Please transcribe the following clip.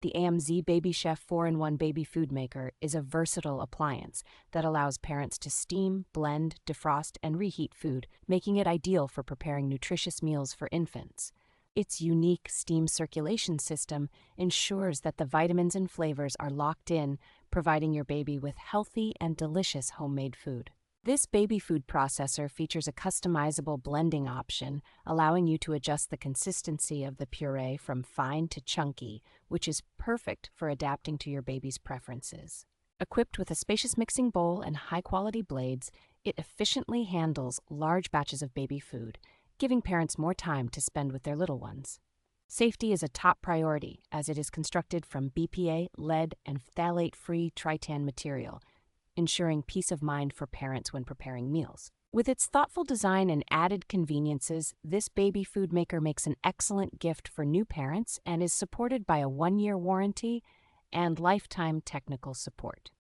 The AMZBABYCHEF 4-in-1 baby food maker is a versatile appliance that allows parents to steam, blend, defrost, and reheat food, making it ideal for preparing nutritious meals for infants. Its unique steam circulation system ensures that the vitamins and flavors are locked in, providing your baby with healthy and delicious homemade food. This baby food processor features a customizable blending option, allowing you to adjust the consistency of the puree from fine to chunky, which is perfect for adapting to your baby's preferences. Equipped with a spacious mixing bowl and high-quality blades, it efficiently handles large batches of baby food, giving parents more time to spend with their little ones. Safety is a top priority as it is constructed from BPA, lead, and phthalate-free Tritan material, ensuring peace of mind for parents when preparing meals. With its thoughtful design and added conveniences, this baby food maker makes an excellent gift for new parents and is supported by a 1-year warranty and lifetime technical support.